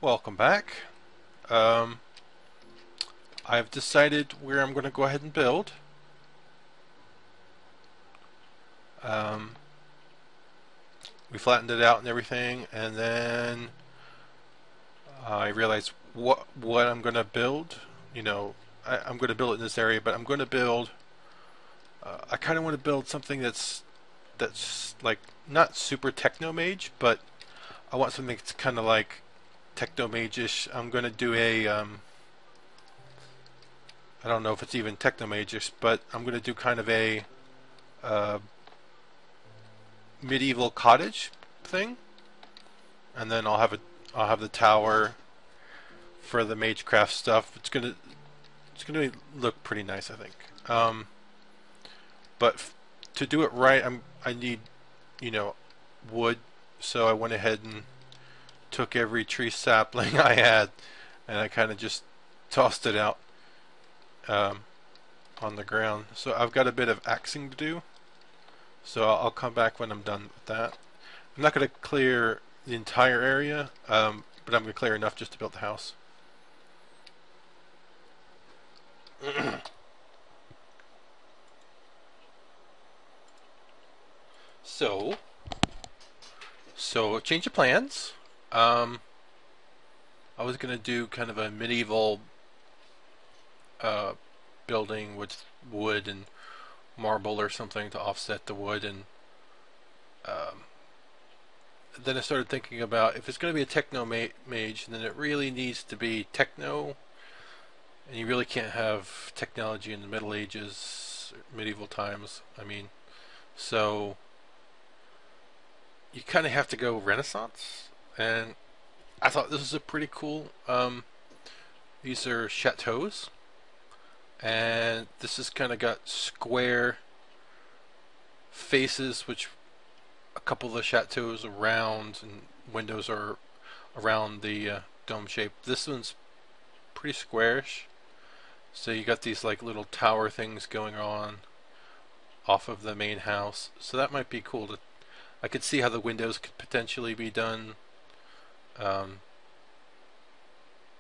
Welcome back. Um, I've decided where I'm going to go ahead and build. Um, we flattened it out and everything, and then I realized what I'm going to build. I'm going to build it in this area, but I'm going to build. I kind of want to build something that's like not super techno mage, but I want something that's kind of like techno mage-ish. I'm going to do a I don't know if it's even techno mage-ish, but I'm going to do kind of a uh, medieval cottage thing, and then I'll have the tower for the magecraft stuff. It's gonna look pretty nice, I think. But to do it right, I need you know wood, so I went ahead and took every tree sapling I had, and I kind of just tossed it out um, on the ground. So I've got a bit of axing to do. So I'll come back when I'm done with that. I'm not going to clear the entire area, but I'm going to clear enough just to build the house. so, so change of plans. Um, I was going to do kind of a medieval uh, building with wood and marble or something to offset the wood, and um, then I started thinking about if it's going to be a techno mage, then it really needs to be techno, and you really can't have technology in the Middle Ages, medieval times. So you kind of have to go Renaissance, and I thought this was a pretty cool. These are chateaus, and this has kind of got square faces, which a couple of the chateaus are round, and windows are around the dome shape. This one's pretty squarish, so you got these like little tower things going on off of the main house. So that might be cool. I could see how the windows could potentially be done. Um,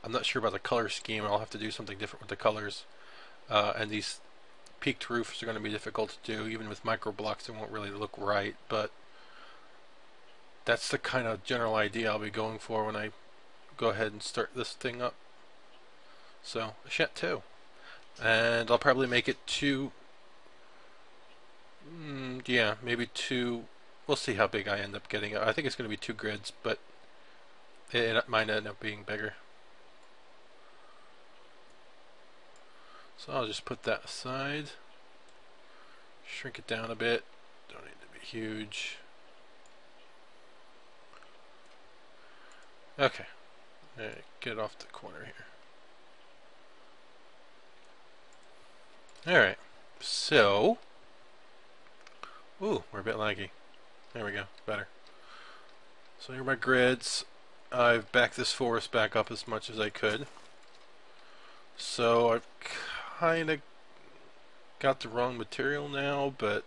I'm not sure about the color scheme. I'll have to do something different with the colors. And these peaked roofs are going to be difficult to do. Even with micro blocks, it won't really look right. But that's the kind of general idea I'll be going for when I go ahead and start this thing up. So, a chateau. And I'll probably make it two. Yeah, maybe two. We'll see how big I end up getting. I think it's going to be 2 grids, but it might end up being bigger. So I'll just put that aside. Shrink it down a bit. Don't need to be huge. Okay. Get it off the corner here. Alright. So. Ooh, we're a bit laggy. There we go. Better. So here are my grids. I've backed this forest back up as much as I could. So I've kind of got the wrong material now, but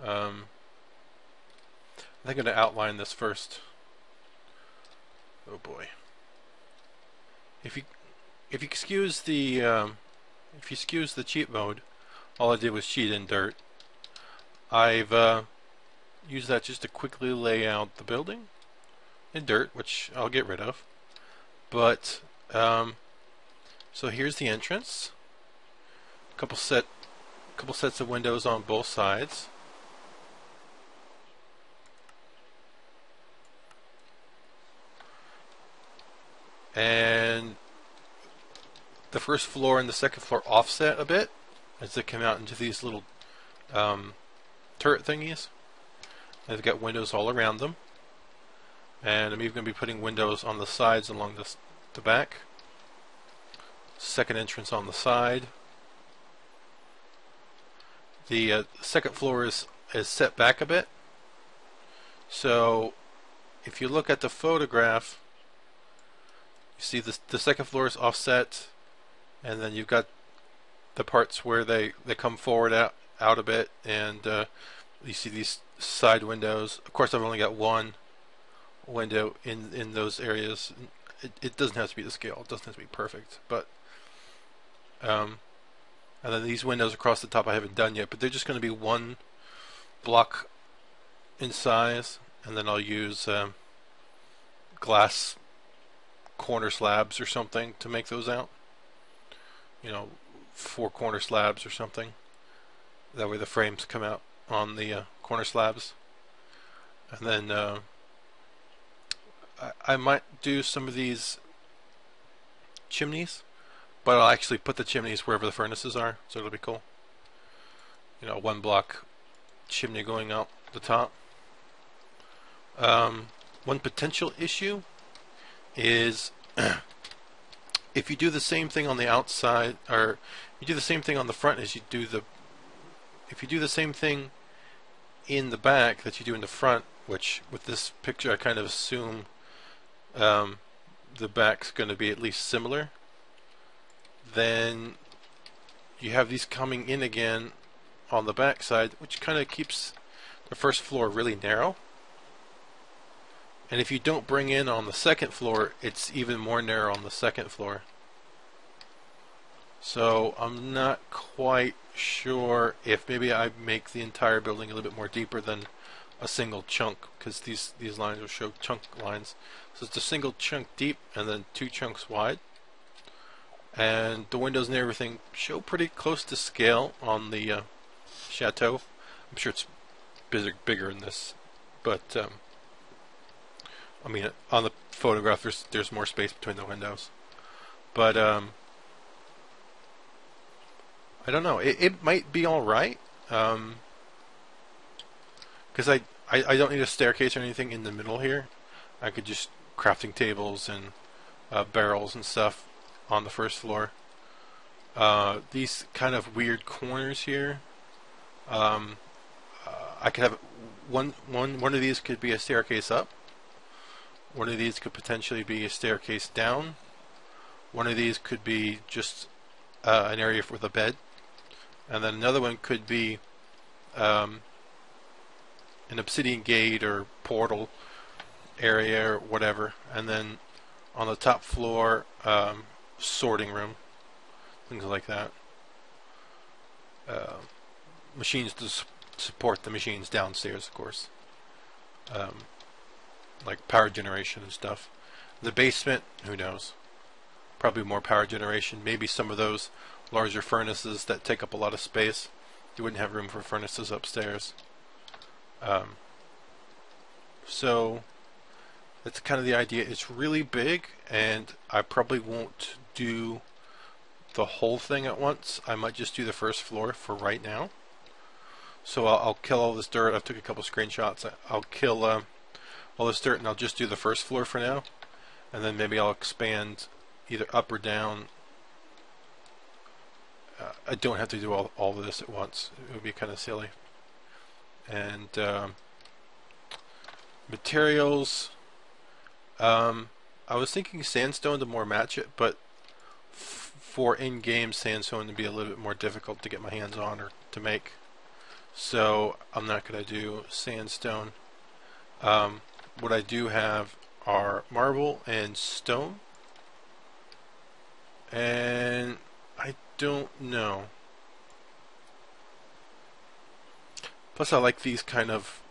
I think I'm going to outline this first. Oh boy. If you excuse the cheat mode, all I did was cheat in dirt. I've used that just to quickly lay out the building in dirt, which I'll get rid of. But so here's the entrance. Couple sets of windows on both sides. And the first floor and the second floor offset a bit as they come out into these little turret thingies. They've got windows all around them. And I'm even going to be putting windows on the sides along the back. Second entrance on the side. The second floor is set back a bit. So if you look at the photograph, you see the second floor is offset, and then you've got the parts where they come forward out a bit, and you see these side windows. Of course, I've only got one window in those areas. It doesn't have to be the scale. It doesn't have to be perfect, but and then these windows across the top I haven't done yet, but they're just going to be 1 block in size, and then I'll use glass corner slabs or something to make those out. 4 corner slabs or something. That way the frames come out on the corner slabs. And then I might do some of these chimneys, but I'll actually put the chimneys wherever the furnaces are, so it'll be cool. 1 block chimney going out the top. One potential issue is if you do the same thing on the outside, or you do the same thing on the front as you do if you do the same thing in the back that you do in the front, which with this picture I kind of assume the back's going to be at least similar, then you have these coming in again on the back side, which kind of keeps the first floor really narrow. And if you don't bring in on the second floor, it's even more narrow on the second floor. So I'm not quite sure if maybe I make the entire building a little bit more deeper than a single chunk, because these lines will show chunk lines. So it's a single chunk deep and then 2 chunks wide. And the windows and everything show pretty close to scale on the chateau. I'm sure it's bigger in this, but I mean, on the photograph there's more space between the windows. But I don't know. It might be all right, because I don't need a staircase or anything in the middle here. I could just crafting tables and barrels and stuff on the first floor. These kind of weird corners here. I could have one of these could be a staircase up. One of these could potentially be a staircase down. One of these could be just an area for the bed. And then another one could be an obsidian gate or portal area or whatever. And then on the top floor, sorting room, things like that. Machines to support the machines downstairs, of course. Like power generation and stuff. The basement, who knows? Probably more power generation. Maybe some of those larger furnaces that take up a lot of space. You wouldn't have room for furnaces upstairs. So that's kind of the idea. It's really big, and I probably won't do the whole thing at once. I might just do the first floor for right now. So I'll kill all this dirt. I took a couple screenshots. I'll kill all this dirt, and I'll just do the first floor for now, and then maybe I'll expand either up or down. I don't have to do all of this at once. It would be kind of silly. And materials, I was thinking sandstone to more match it, but for in-game sandstone to be a little bit more difficult to get my hands on or to make, so I'm not going to do sandstone. What I do have are marble and stone, and I don't know. Plus I like these kind of,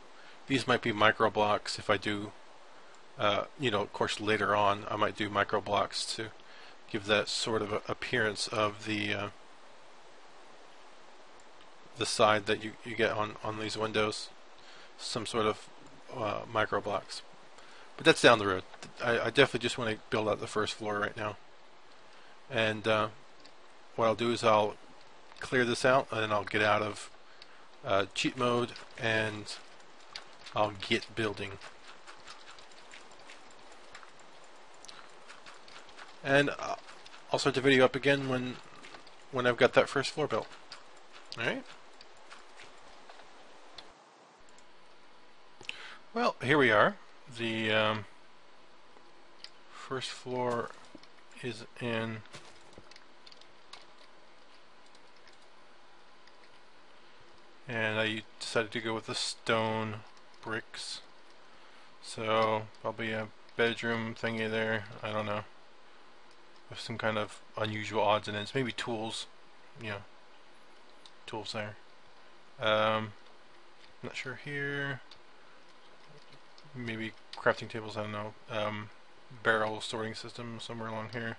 these might be micro blocks if I do, of course later on I might do micro blocks to give that sort of appearance of the side that you get on these windows, some sort of micro blocks. But that's down the road. I definitely just want to build out the first floor right now. And what I'll do is I'll clear this out, and then I'll get out of cheat mode, and I'll get building. And I'll start the video up again when I've got that first floor built. Alright? Well, here we are. The first floor is in. And I decided to go with the stone bricks. So probably a bedroom thingy there. I don't know. With some kind of unusual odds and ends. Maybe tools. Yeah, tools there. Not sure here. Maybe crafting tables. I don't know. Barrel sorting system somewhere along here.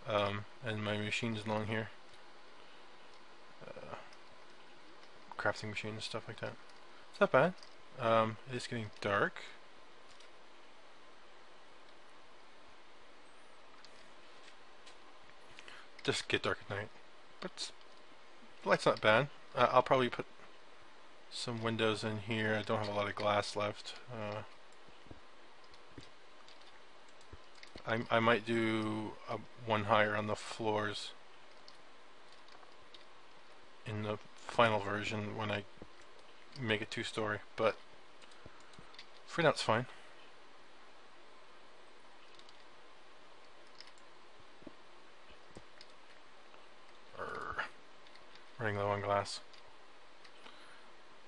And my machines along here. Crafting machines, stuff like that. It's not bad. It is getting dark. Just get dark at night. But the light's not bad. I'll probably put some windows in here. I don't have a lot of glass left. I might do one higher on the floors in the final version when I make it 2-story, but for now it's fine. Running low on glass.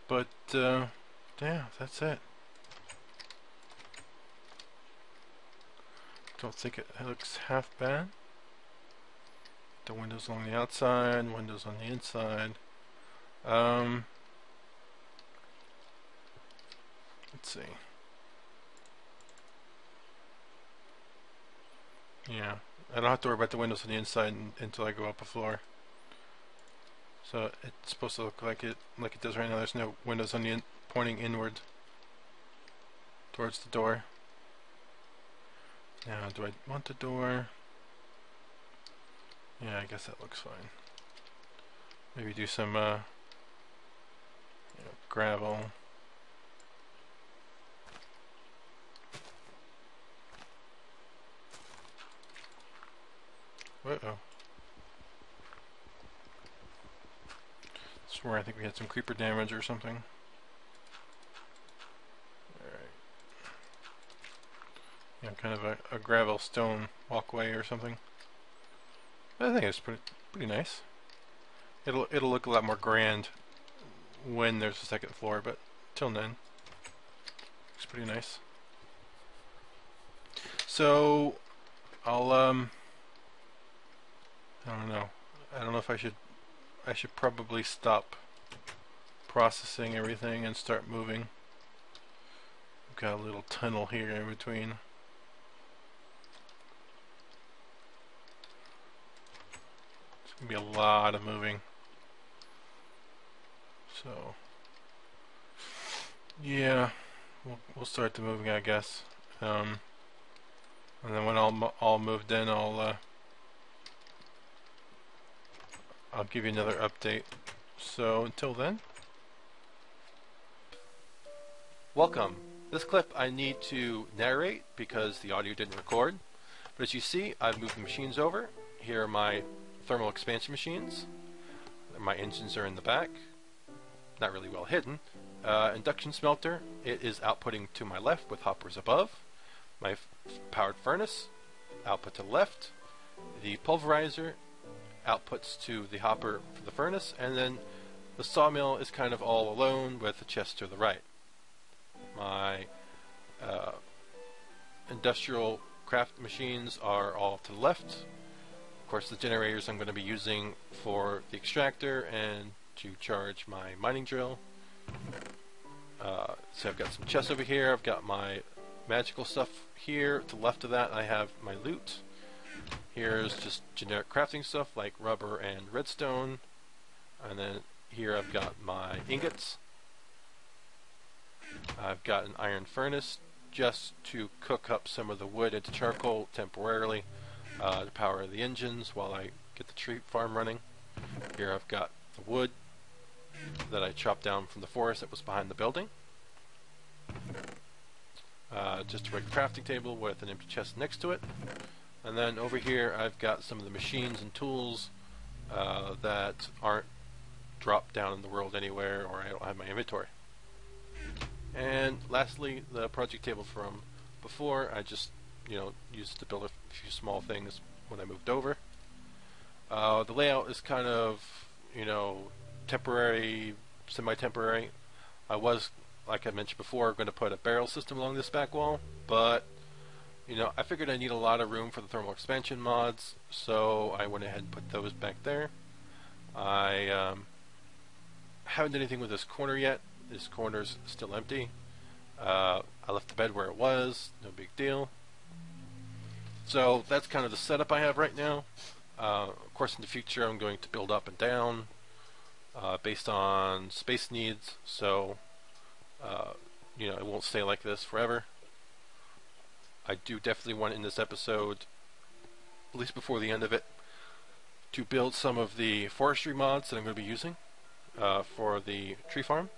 But yeah, that's it. Don't think it looks half bad. The windows along the outside, windows on the inside. Let's see. Yeah, I don't have to worry about the windows on the inside until I go up a floor. So it's supposed to look like it does right now. There's no windows on the pointing inward towards the door. Now, do I want the door? Yeah, I guess that looks fine. Maybe do some gravel. Uh-oh. That's where I think we had some creeper damage or something. Alright. Yeah, kind of a gravel stone walkway or something. I think it's pretty nice. It'll look a lot more grand when there's a second floor, but till then, looks pretty nice. So I'll I don't know. I don't know if I should probably stop processing everything and start moving. We've got a little tunnel here in between. It's gonna be a lot of moving. So yeah, we'll start the moving, I guess. And then when all moved in, I'll give you another update. So until then, welcome. This clip I need to narrate because the audio didn't record. But as you see, I've moved the machines over. Here are my thermal expansion machines. My engines are in the back. Not really well hidden. Induction smelter, it is outputting to my left with hoppers above. My powered furnace, output to the left. The pulverizer outputs to the hopper for the furnace, and then the sawmill is kind of all alone with the chest to the right. My industrial craft machines are all to the left. Of course, the generators I'm going to be using for the extractor and to charge my mining drill. So I've got some chests over here. I've got my magical stuff here. To the left of that, I have my loot. Here's just generic crafting stuff like rubber and redstone. And then here I've got my ingots. I've got an iron furnace just to cook up some of the wood into charcoal temporarily to power the engines while I get the tree farm running. Here I've got the wood that I chopped down from the forest that was behind the building. Just a regular crafting table with an empty chest next to it. And then over here I've got some of the machines and tools that aren't dropped down in the world anywhere, or I don't have my inventory. And lastly, the project table from before, I just used to build a few small things when I moved over. The layout is kind of temporary, semi-temporary. I was like I mentioned before, I'm going to put a barrel system along this back wall, but you know, I figured I need a lot of room for the thermal expansion mods, so I went ahead and put those back there. I haven't done anything with this corner yet. This corner's still empty. I left the bed where it was, no big deal. So that's kind of the setup I have right now. Of course, in the future, I'm going to build up and down based on space needs. So, you know, it won't stay like this forever. I do definitely want in this episode, at least before the end of it, to build some of the forestry mods that I'm going to be using for the tree farm.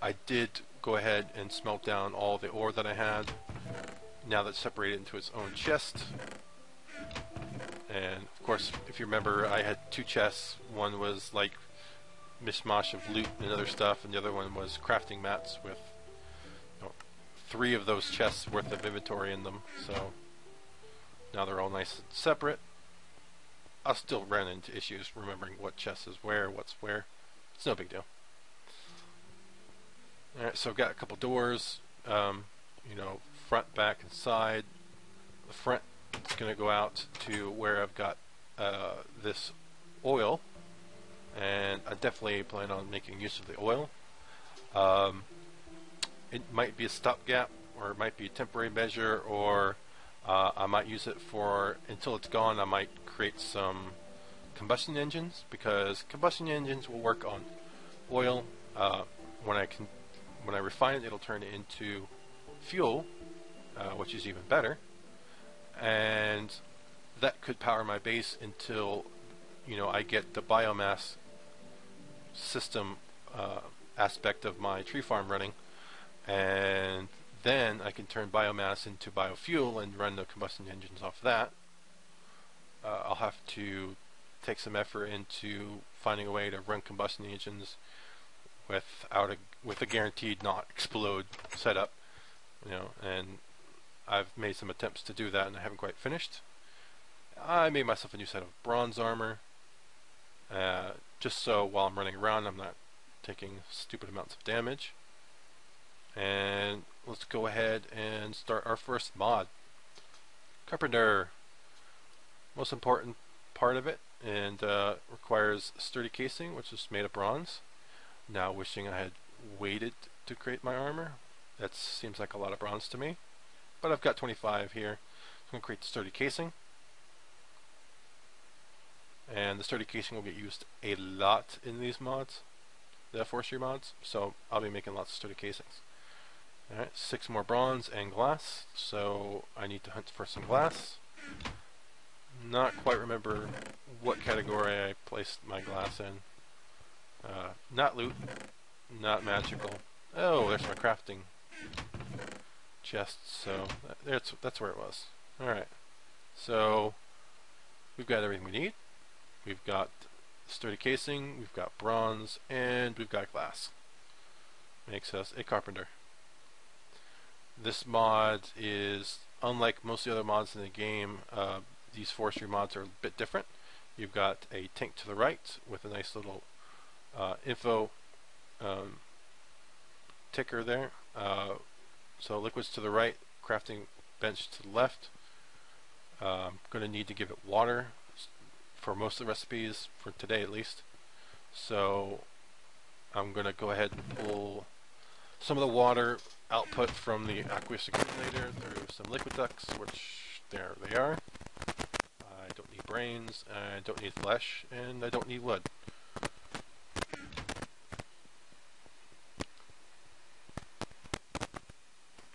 I did go ahead and smelt down all the ore that I had. Now that's separated into its own chest. And of course, if you remember, I had two chests. One was like mishmash of loot and other stuff, and the other one was crafting mats with 3 of those chests worth of inventory in them. So now they're all nice and separate. I'll still run into issues remembering what chest is where, what's where. It's no big deal. Alright, so I've got a couple doors, you know, front, back, and side. The front is going to go out to where I've got this oil, and I definitely plan on making use of the oil. It might be a stopgap, or it might be a temporary measure, or I might use it for, until it's gone, I might create some combustion engines, because combustion engines will work on oil. When I refine it, it'll turn it into fuel, which is even better, and that could power my base until, you know, I get the biomass system aspect of my tree farm running, and then I can turn biomass into biofuel and run the combustion engines off that. I'll have to take some effort into finding a way to run combustion engines with a guaranteed not explode setup, you know, and I've made some attempts to do that and I haven't quite finished. I made myself a new set of bronze armor, just so while I'm running around I'm not taking stupid amounts of damage. And let's go ahead and start our first mod. Carpenter, most important part of it, and requires sturdy casing, which is made of bronze. Now wishing I had waited to create my armor. That seems like a lot of bronze to me, but I've got 25 here. I'm going to create the sturdy casing, and the sturdy casing will get used a lot in these mods, the forestry mods, so I'll be making lots of sturdy casings. Alright, 6 more bronze and glass, so I need to hunt for some glass. Not quite remember what category I placed my glass in. Not loot, not magical. Oh, there's my crafting chest, so that's where it was. Alright, so we've got everything we need. We've got sturdy casing, we've got bronze, and we've got glass. Makes us a carpenter. This mod is, unlike most of the other mods in the game, these forestry mods are a bit different. You've got a tank to the right with a nice little info ticker there. So liquids to the right, crafting bench to the left. I'm going to need to give it water for most of the recipes, for today at least. So I'm going to go ahead and pull some of the water output from the aqueous accumulator through some liquid ducts, which there they are. I don't need brains, I don't need flesh, and I don't need wood.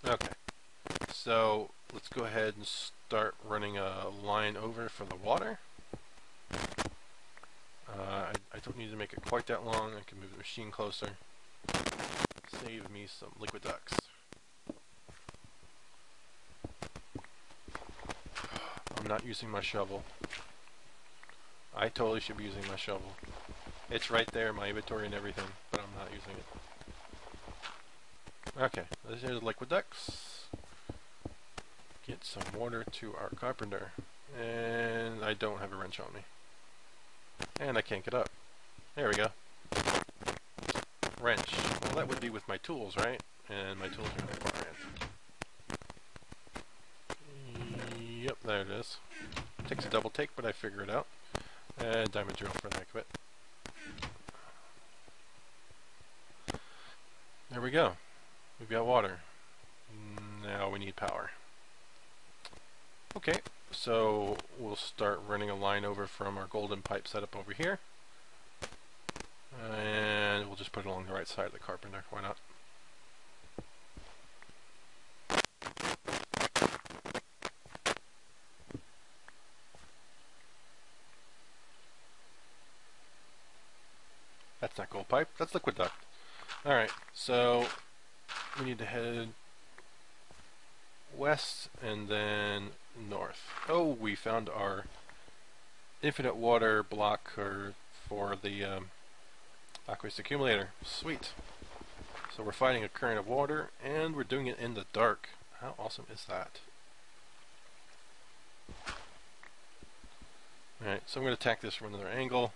Okay, so let's go ahead and start running a line over for the water. I don't need to make it quite that long. I can move the machine closer. Save me some liquid ducts. I'm not using my shovel. I totally should be using my shovel. It's right there in my inventory and everything, but I'm not using it. Okay, this is liquid ducts. Get some water to our carpenter. And I don't have a wrench on me. And I can't get up. There we go. wrench? Well, that would be with my tools, right? And my tools are on the far end. Yep, there it is. Takes a double take, but I figure it out. And diamond drill for the heck of it. There we go. We've got water. Now we need power. Okay, so we'll start running a line over from our golden pipe setup over here. And we'll just put it along the right side of the carpenter. Why not? That's not gold pipe, that's liquid duct. Alright, so we need to head west and then north. Oh, we found our infinite water blocker for the aqueous accumulator. Sweet. So we're fighting a current of water and we're doing it in the dark. How awesome is that? Alright, so I'm going to attack this from another angle.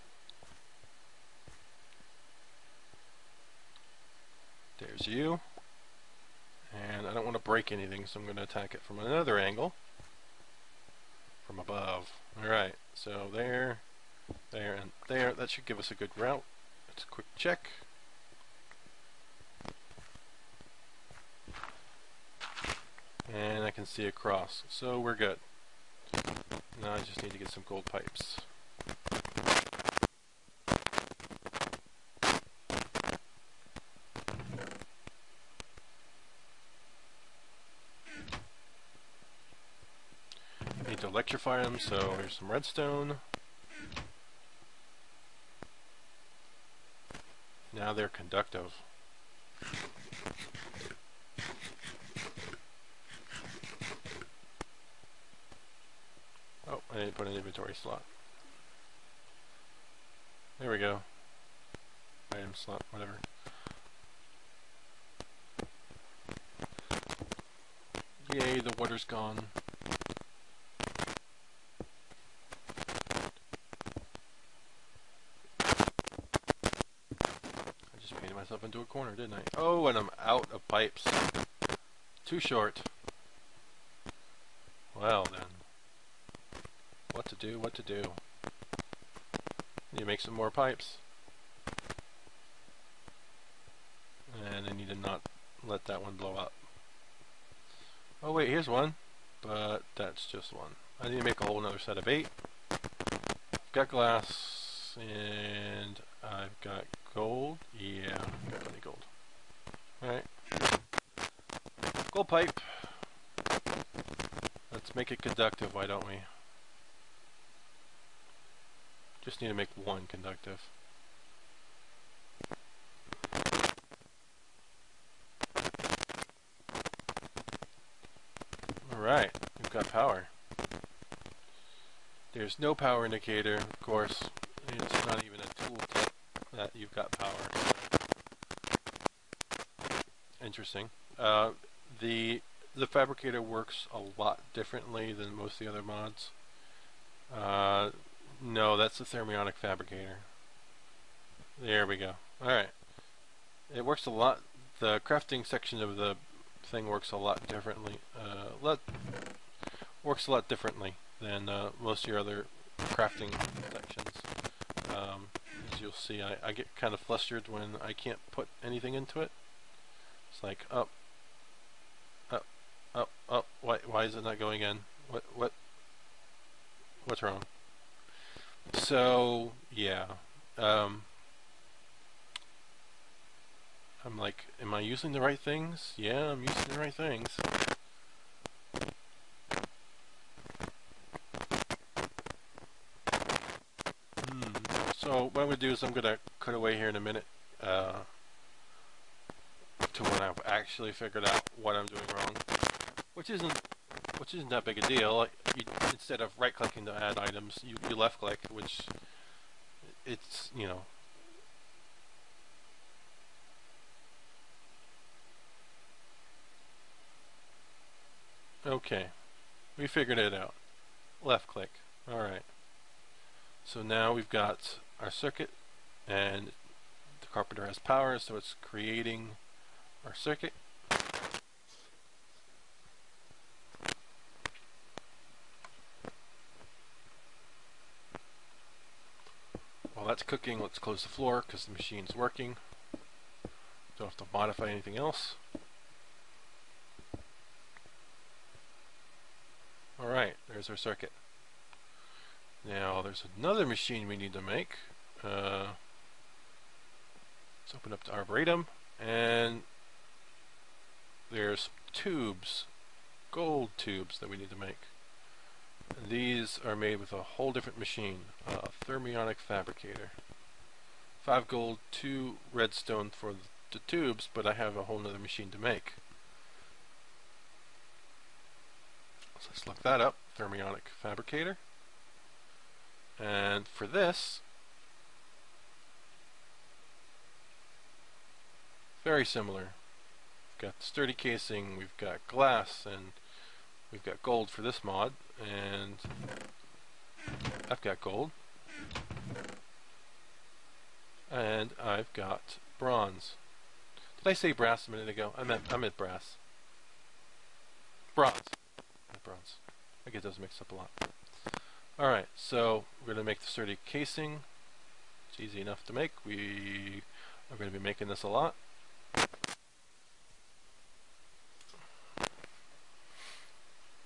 There's you. And I don't want to break anything, so I'm going to attack it from another angle. From above. Alright, so there, there, and there. That should give us a good route. Let's quick check. And I can see across. So we're good. Now I just need to get some gold pipes. Need to electrify them, so here's some redstone. Now they're conductive. Oh, I didn't put an inventory slot. There we go. Item slot, whatever. Yay, the water's gone. Myself into a corner, didn't I? Oh, and I'm out of pipes. Too short. Well then. What to do, what to do. Need to make some more pipes. And I need to not let that one blow up. Oh wait, here's one. But that's just one. I need to make a whole another set of 8. I've got glass and I've got gold. Yeah, got plenty of gold. Alright. Gold pipe. Let's make it conductive, why don't we? Just need to make one conductive. Alright, we've got power. There's no power indicator, of course. It's not even a tool tip that you've got power. Interesting. The fabricator works a lot differently than most of the other mods. No, that's the thermionic fabricator. There we go. Alright. It works a lot. The crafting section of the thing works a lot differently. Works a lot differently than most of your other crafting sections. As you'll see, I get kind of flustered when I can't put anything into it. It's like up, up, up, up. Why is it not going in? What's wrong? So yeah, I'm like, am I using the right things? Yeah, I'm using the right things. So what I'm going to do is I'm going to cut away here in a minute to when I've actually figured out what I'm doing wrong, which isn't that big a deal. Instead of right-clicking to add items, you left-click, which it's, you know. Okay, we figured it out. Left-click. All right. So now we've got our circuit, and carpenter has power, so it's creating our circuit. While that's cooking, let's close the floor because the machine's working. Don't have to modify anything else. Alright, there's our circuit. Now there's another machine we need to make. Let's open up the Arboretum, and there's tubes, gold tubes that we need to make. And these are made with a whole different machine, a thermionic fabricator. 5 gold, 2 redstone for the tubes, but I have a whole nother machine to make. So let's look that up, thermionic fabricator. And for this, very similar. We've got the sturdy casing, we've got glass, and we've got gold for this mod, and I've got gold. And I've got bronze. Did I say brass a minute ago? I meant brass. Bronze. Bronze. I get those mixed up a lot. Alright, so we're going to make the sturdy casing. It's easy enough to make. We are going to be making this a lot.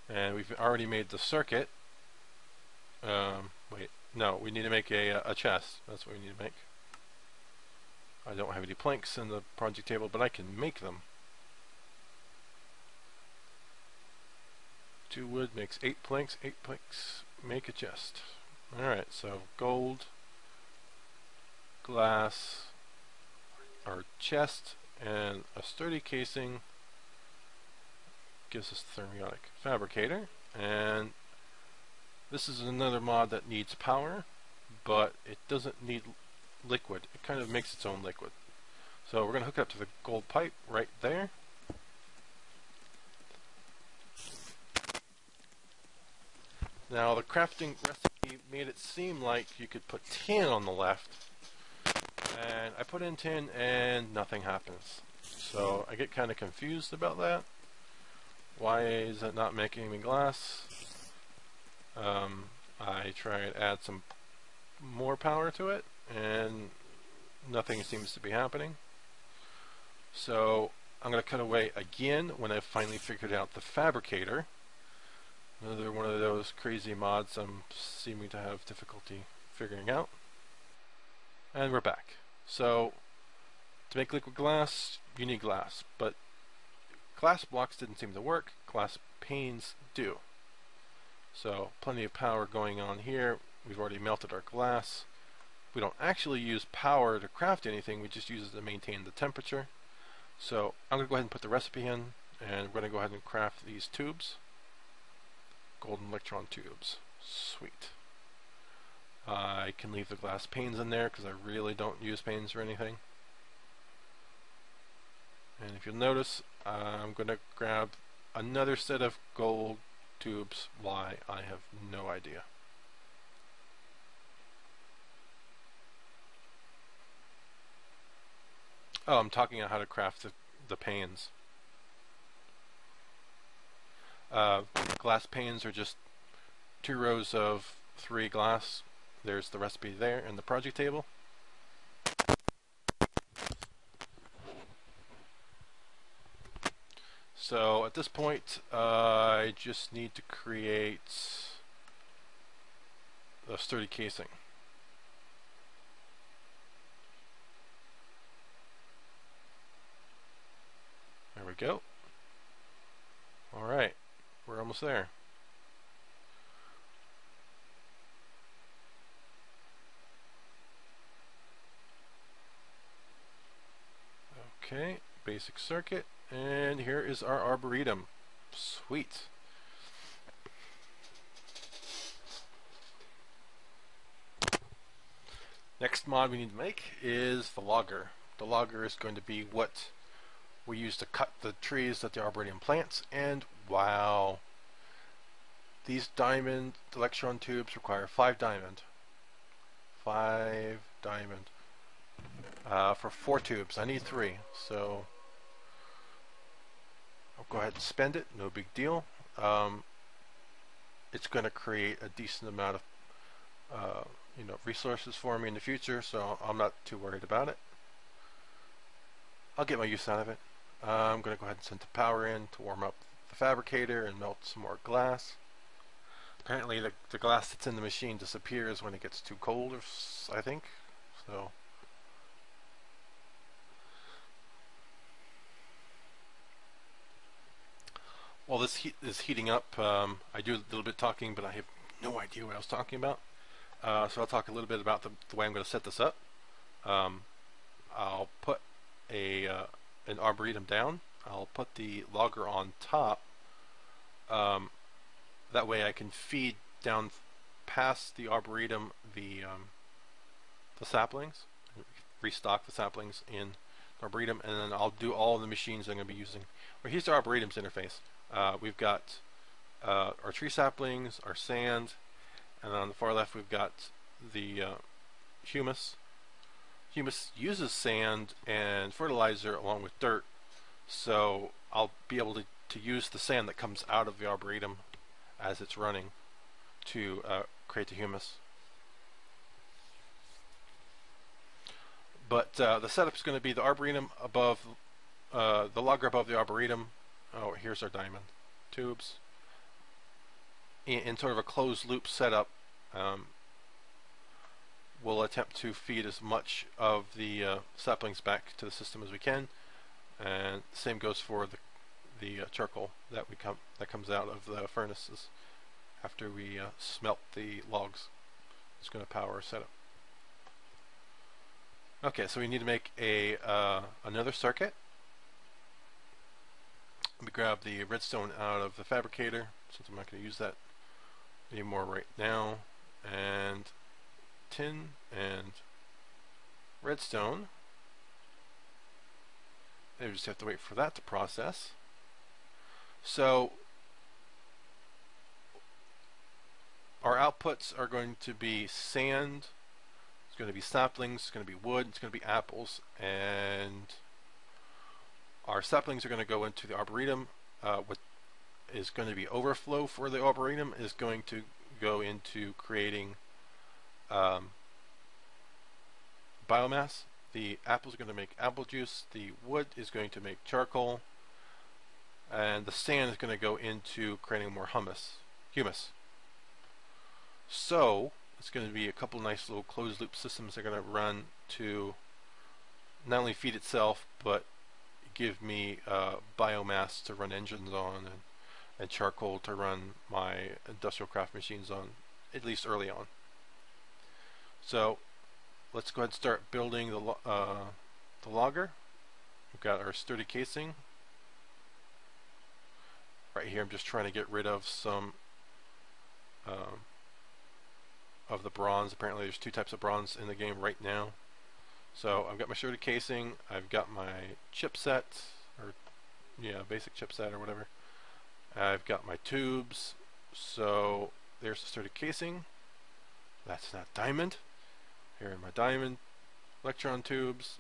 And we've already made the circuit. Wait, no, we need to make a chest. That's what we need to make. I don't have any planks in the project table, but I can make them. 2 wood makes 8 planks, 8 planks make a chest. Alright, so gold, glass, our chest, and a sturdy casing gives us the thermionic fabricator. And this is another mod that needs power, but it doesn't need liquid. It kind of makes its own liquid. So we're going to hook it up to the gold pipe right there. Now the crafting recipe made it seem like you could put tin on the left, and I put in tin and nothing happens. So I get kind of confused about that. Why is it not making me glass? I try and add some more power to it, and nothing seems to be happening. So I'm going to cut away again when I've finally figured out the fabricator. Another one of those crazy mods I'm seeming to have difficulty figuring out. And we're back. So to make liquid glass, you need glass, but glass blocks didn't seem to work. Glass panes do. So plenty of power going on here. We've already melted our glass. We don't actually use power to craft anything, we just use it to maintain the temperature. So I'm going to go ahead and put the recipe in, and we're going to go ahead and craft these tubes. Golden electron tubes. Sweet. I can leave the glass panes in there because I really don't use panes or anything. And if you'll notice, I'm going to grab another set of gold tubes. Why? I have no idea. Oh, I'm talking about how to craft the panes. Glass panes are just 2 rows of 3 glass. There's the recipe there in the project table. So at this point, I just need to create a sturdy casing. There we go. Alright, we're almost there. Okay, basic circuit, and here is our arboretum. Sweet. Next mod we need to make is the logger. The logger is going to be what we use to cut the trees that the arboretum plants, and wow, these diamond electron tubes require 5 diamond. 5 diamond. for 4 tubes. I need 3, so I'll go ahead and spend it. No big deal. It's going to create a decent amount of resources for me in the future, so I'm not too worried about it. I'll get my use out of it. I'm going to go ahead and send the power in to warm up the fabricator and melt some more glass. Apparently the glass that's in the machine disappears when it gets too cold, I think. So while this heat is heating up, I do a little bit talking, but I have no idea what I was talking about. So I'll talk a little bit about the way I'm going to set this up. I'll put an arboretum down. I'll put the logger on top. That way I can feed down past the arboretum the saplings, restock the saplings in the arboretum, and then I'll do all of the machines I'm going to be using. Well, here's the arboretum's interface. We've got our tree saplings, our sand, and on the far left we've got the humus. Humus uses sand and fertilizer along with dirt, so I'll be able to use the sand that comes out of the arboretum as it's running to create the humus. But the setup is going to be the arboretum above, the logger above the arboretum. Oh, here's our diamond tubes. In sort of a closed loop setup, we'll attempt to feed as much of the saplings back to the system as we can, and the same goes for the charcoal that comes out of the furnaces after we smelt the logs. It's going to power our setup. Okay, so we need to make another circuit. Let me grab the redstone out of the fabricator, since I'm not going to use that anymore right now, and tin and redstone. And we just have to wait for that to process. So our outputs are going to be sand, it's going to be saplings, it's going to be wood, it's going to be apples, and our saplings are going to go into the arboretum. What is going to be overflow for the arboretum is going to go into creating biomass. The apples are going to make apple juice, the wood is going to make charcoal, and the sand is going to go into creating more humus. So it's going to be a couple nice little closed loop systems that are going to run to not only feed itself but give me biomass to run engines on, and charcoal to run my industrial craft machines on, at least early on. So let's go ahead and start building the logger. We've got our sturdy casing. Right here I'm just trying to get rid of some of the bronze. Apparently there's 2 types of bronze in the game right now. So I've got my sturdy casing, I've got my chipset, or basic chipset or whatever. I've got my tubes. So there's the sturdy casing. That's not diamond. Here are my diamond electron tubes.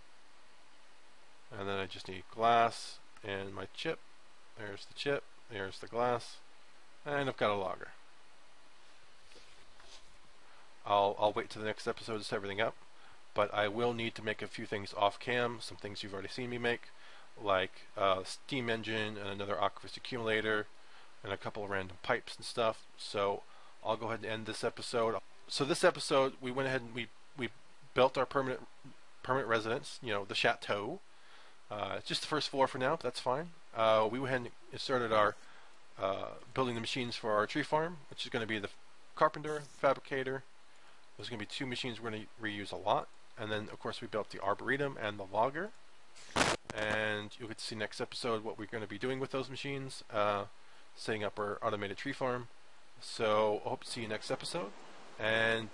And then I just need glass and my chip. There's the chip, there's the glass, and I've got a logger. I'll wait till the next episode to set everything up, but I will need to make a few things off cam, some things you've already seen me make, like a steam engine and another aqueous accumulator and a couple of random pipes and stuff. So I'll go ahead and end this episode. So this episode we went ahead and we built our permanent residence, the chateau. It's just the first floor for now, but that's fine. We went ahead and started our building the machines for our tree farm, which is going to be the carpenter, fabricator. There's going to be 2 machines we're going to reuse a lot. And then, of course, we built the arboretum and the logger. And you'll get to see next episode what we're going to be doing with those machines, setting up our automated tree farm. So I hope to see you next episode. And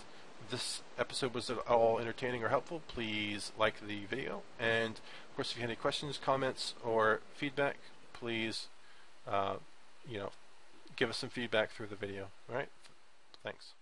if this episode was at all entertaining or helpful, please like the video. And, of course, if you have any questions, comments, or feedback, please, give us some feedback through the video. All right? Thanks.